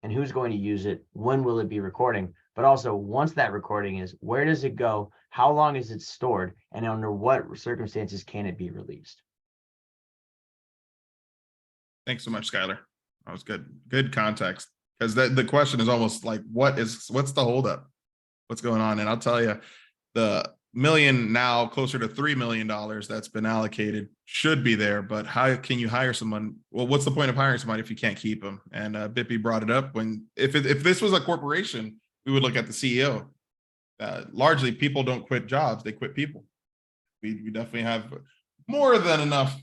Speaker 3: and who's going to use it, when will it be recording, but also once that recording is, where does it go, how long is it stored, and under what circumstances can it be released? Thanks
Speaker 2: so much, Skylar. That was good context, because the question is almost like, what's the holdup? What's going on? And I'll tell you, million, now closer to $3 million that's been allocated, should be there. But how can you hire someone? Well, what's the point of hiring somebody if you can't keep them? And Bippy brought it up, when if this was a corporation, we would look at the CEO. Largely, people don't quit jobs; they quit people. We definitely have more than enough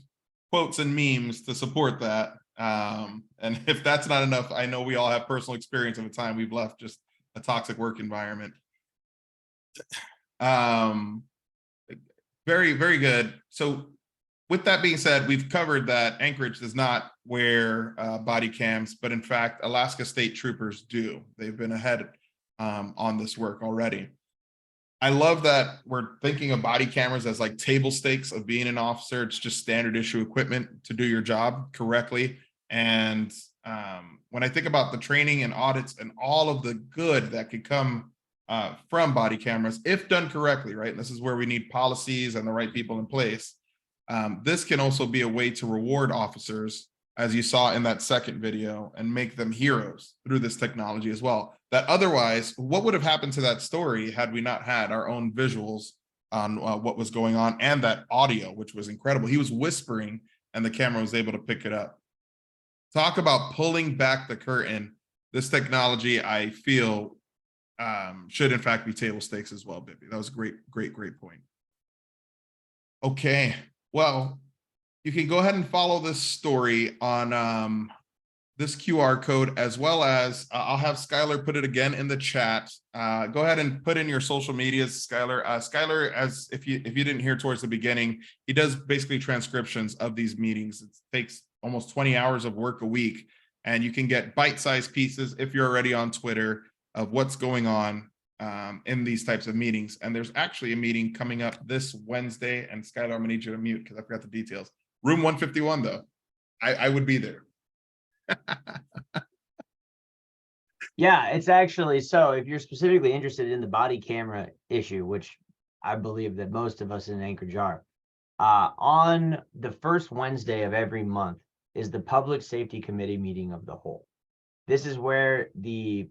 Speaker 2: quotes and memes to support that. And if that's not enough, I know we all have personal experience of a time we've left just a toxic work environment. Very, very good. So with that being said, we've covered that Anchorage does not wear body cams, but in fact, Alaska State Troopers do. They've been ahead on this work already. I love that we're thinking of body cameras as like table stakes of being an officer. It's just standard issue equipment to do your job correctly. And when I think about the training and audits and all of the good that could come from body cameras, if done correctly, right? And this is where we need policies and the right people in place. This can also be a way to reward officers, as you saw in that second video, and make them heroes through this technology as well. That otherwise, what would have happened to that story had we not had our own visuals on what was going on, and that audio, which was incredible. He was whispering and the camera was able to pick it up. Talk about pulling back the curtain. This technology, I feel, should in fact be table stakes as well, Bippy. That was a great point. Okay, well, you can go ahead and follow this story on this QR code, as well as I'll have Skylar put it again in the chat. Go ahead and put in your social medias, Skylar. Skylar, as if you didn't hear towards the beginning, he does basically transcriptions of these meetings. It takes almost 20 hours of work a week, and you can get bite-sized pieces if you're already on Twitter of what's going on in these types of meetings. And there's actually a meeting coming up this Wednesday, and Skylar, I'm gonna need you to mute because I forgot the details. Room 151, though. I would be there.
Speaker 3: Yeah, it's actually, so if you're specifically interested in the body camera issue, which I believe that most of us in Anchorage are, on the first Wednesday of every month is the Public Safety Committee meeting of the whole. This is where the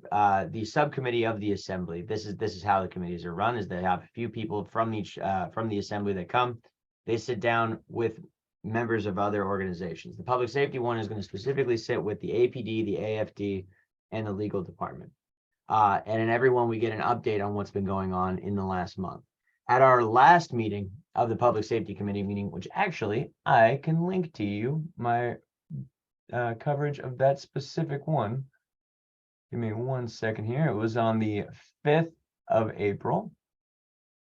Speaker 3: subcommittee of the assembly, this is how the committees are run, is they have a few people from each from the assembly that come. They sit down with members of other organizations. The public safety one is going to specifically sit with the APD, the AFD, and the legal department. And in every one, we get an update on what's been going on in the last month. At our last meeting of the Public Safety Committee meeting, which actually I can link to you, my coverage of that specific one. Give me 1 second here. It was on the 5th of April.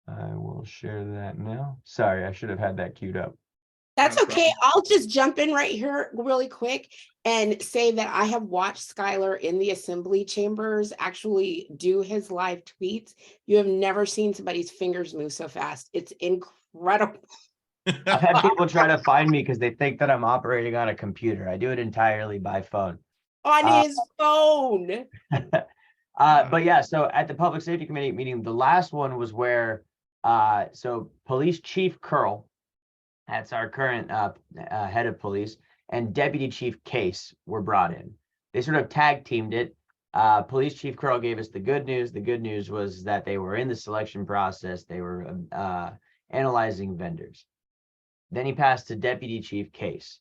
Speaker 3: I will share that now. Sorry, I should have had that queued up.
Speaker 1: That's okay. I'll just jump in right here really quick and say that I have watched Skylar in the assembly chambers actually do his live tweets. You have never seen somebody's fingers move so fast. It's incredible.
Speaker 3: I've had people try to find me because they think that I'm operating on a computer. I do it entirely by phone.
Speaker 1: On his phone.
Speaker 3: But yeah, so at the Public Safety Committee meeting, the last one was where so Police Chief Curl, that's our current head of police, and Deputy Chief Case were brought in. They sort of tag teamed it. Police Chief Curl gave us the good news. The good news was that they were in the selection process. They were analyzing vendors. Then he passed to Deputy Chief Case.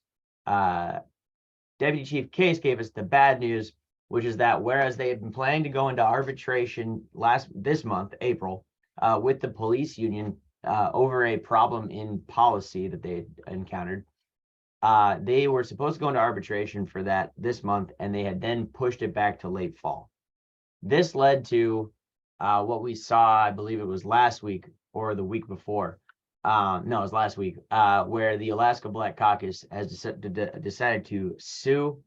Speaker 3: Deputy Chief Case gave us the bad news, which is that whereas they had been planning to go into arbitration this month, April, with the police union over a problem in policy that they had encountered, they were supposed to go into arbitration for that this month, and they had then pushed it back to late fall. This led to what we saw, I believe it was last week or the week before. No, it was last week, where the Alaska Black Caucus has decided to sue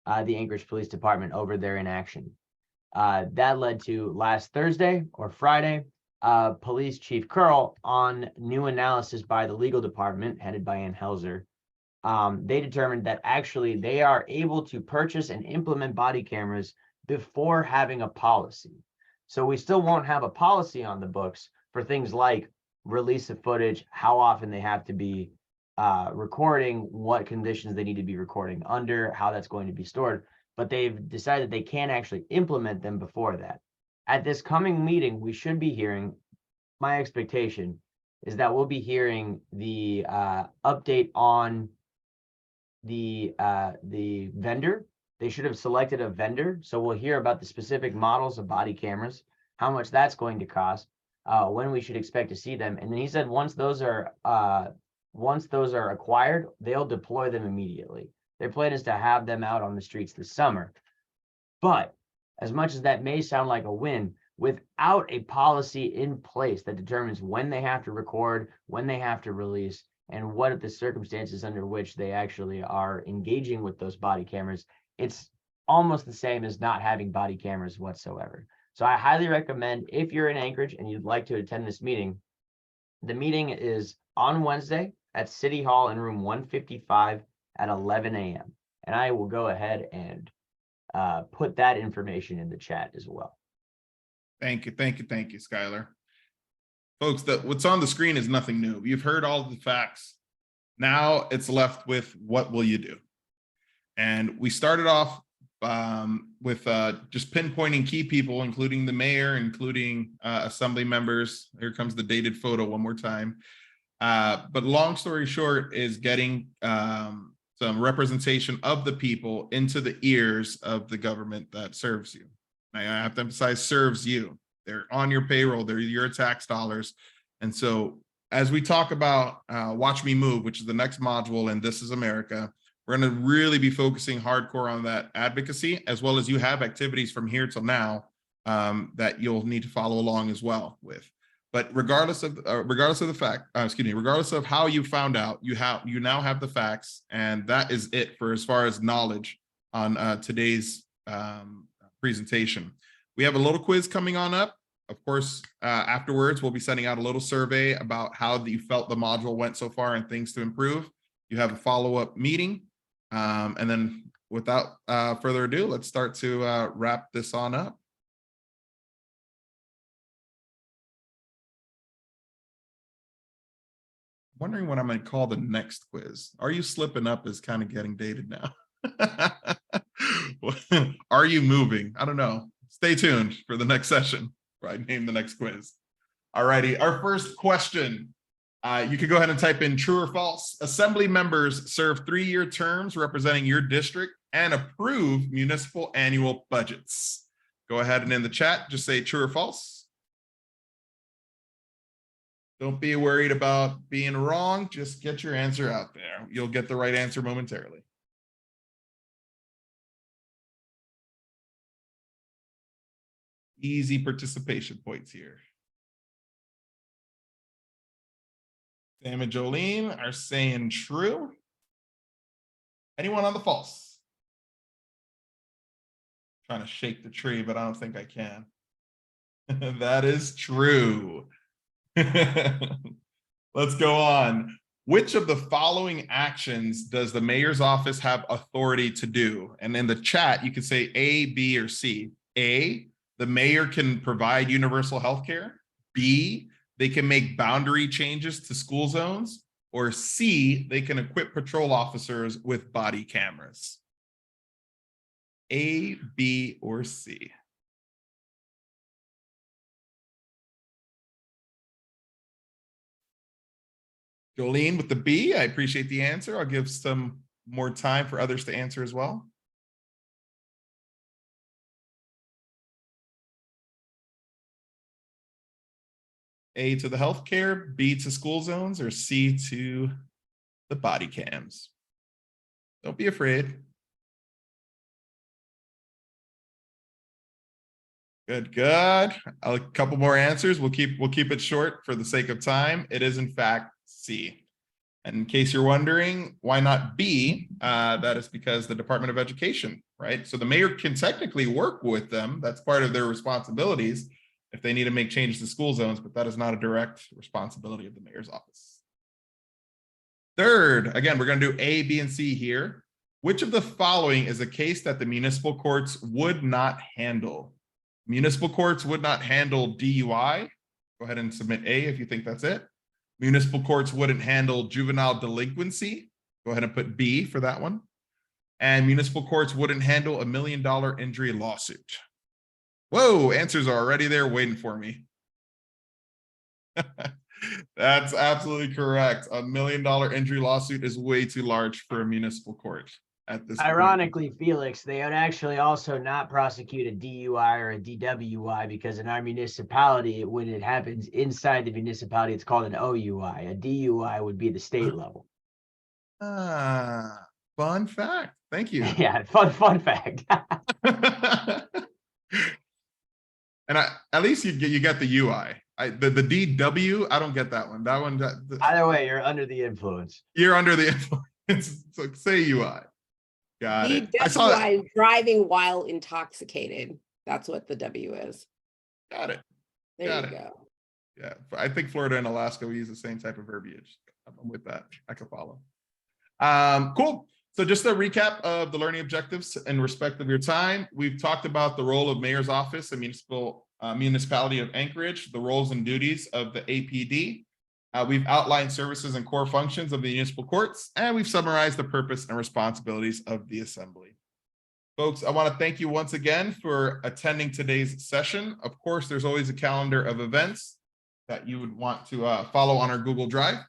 Speaker 3: the Anchorage Police Department over their inaction. That led to last Thursday or Friday, Police Chief Curl, on new analysis by the legal department headed by Ann Helzer, they determined that actually they are able to purchase and implement body cameras before having a policy. So we still won't have a policy on the books for things like release of footage, how often they have to be recording, what conditions they need to be recording under, how that's going to be stored. But they've decided they can actually implement them before that. At this coming meeting, we should be hearing, my expectation is that we'll be hearing the update on the vendor. They should have selected a vendor, so we'll hear about the specific models of body cameras, how much that's going to cost, when we should expect to see them. And then he said once those are acquired, they'll deploy them immediately. Their plan is to have them out on the streets this summer. But as much as that may sound like a win, without a policy in place that determines when they have to record, when they have to release, and what are the circumstances under which they actually are engaging with those body cameras, it's almost the same as not having body cameras whatsoever. So I highly recommend, if you're in Anchorage and you'd like to attend this meeting, the meeting is on Wednesday at City Hall in room 155 at 11 a.m. And I will go ahead and put that information in the chat as well.
Speaker 2: Thank you, Skylar. Folks, what's on the screen is nothing new. You've heard all of the facts. Now it's left with what will you do? And we started off with just pinpointing key people, including the mayor, including assembly members. Here comes the dated photo one more time. But long story short is getting some representation of the people into the ears of the government that serves you. I have to emphasize serves you. They're on your payroll, they're your tax dollars. And so as we talk about Watch Me Move, which is the next module in This is America, we're going to really be focusing hardcore on that advocacy, as well as you have activities from here till now that you'll need to follow along as well with. But regardless of the fact, regardless of how you found out, you now have the facts, and that is it for as far as knowledge on today's presentation. We have a little quiz coming on up. Of course, afterwards, we'll be sending out a little survey about how you felt the module went so far and things to improve. You have a follow-up meeting. And then without further ado, let's start to wrap this on up. I'm wondering what I'm going to call the next quiz. Are you slipping up is kind of getting dated now. Are you moving? I don't know. Stay tuned for the next session where I name the next quiz. All righty, our first question. You can go ahead and type in true or false. Assembly members serve 3-year terms representing your district and approve municipal annual budgets. Go ahead and in the chat, just say true or false. Don't be worried about being wrong. Just get your answer out there. You'll get the right answer momentarily. Easy participation points here. Sam and Jolene are saying true. Anyone on the false? Trying to shake the tree, but I don't think I can. That is true. Let's go on. Which of the following actions does the mayor's office have authority to do? And in the chat, you can say A, B, or C. A, the mayor can provide universal health care. B, they can make boundary changes to school zones. Or C, they can equip patrol officers with body cameras. A, B, or C. Jolene with the B, I appreciate the answer. I'll give some more time for others to answer as well. A to the healthcare, B to school zones, or C to the body cams. Don't be afraid. Good, good. A couple more answers. We'll keep it short for the sake of time. It is in fact C. And in case you're wondering, why not B? That is because the Department of Education, right? So the mayor can technically work with them. That's part of their responsibilities if they need to make changes to school zones, but that is not a direct responsibility of the mayor's office. Third, again, we're going to do A, B, and C here. Which of the following is a case that the municipal courts would not handle? Municipal courts would not handle DUI. Go ahead and submit A if you think that's it. Municipal courts wouldn't handle juvenile delinquency. Go ahead and put B for that one. And municipal courts wouldn't handle $1 million injury lawsuit. Whoa, answers are already there waiting for me. That's absolutely correct. $1 million injury lawsuit is way too large for a municipal court at this point.
Speaker 3: Ironically, Felix, they would actually also not prosecute a DUI or a DWI because in our municipality, when it happens inside the municipality, it's called an OUI. A DUI would be the state level.
Speaker 2: Ah, fun fact. Thank you.
Speaker 3: Yeah, fun fact.
Speaker 2: And at least you get the UI. The DW, I don't get that one. That one,
Speaker 3: Either way, you're under the influence.
Speaker 2: you're under the influence. So say UI. Got it. I saw that.
Speaker 1: DWI, driving while intoxicated. That's what the W is.
Speaker 2: Got it.
Speaker 1: There
Speaker 2: Got
Speaker 1: you
Speaker 2: it.
Speaker 1: go.
Speaker 2: Yeah, I think Florida and Alaska, we use the same type of verbiage. I'm with that. I can follow. Cool. So just a recap of the learning objectives in respect of your time. We've talked about the role of mayor's office and municipality of Anchorage, the roles and duties of the APD. We've outlined services and core functions of the municipal courts, and we've summarized the purpose and responsibilities of the assembly. Folks, I want to thank you once again for attending today's session. Of course, there's always a calendar of events that you would want to follow on our Google Drive.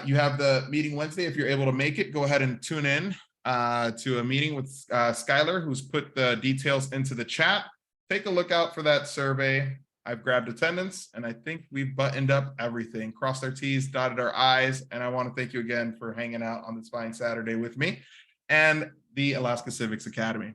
Speaker 2: You have the meeting Wednesday. If you're able to make it, go ahead and tune in to a meeting with Skylar, who's put the details into the chat. Take a look out for that survey. I've grabbed attendance, and I think we've buttoned up everything, crossed our T's, dotted our I's, and I want to thank you again for hanging out on this fine Saturday with me and the Alaska Civics Academy.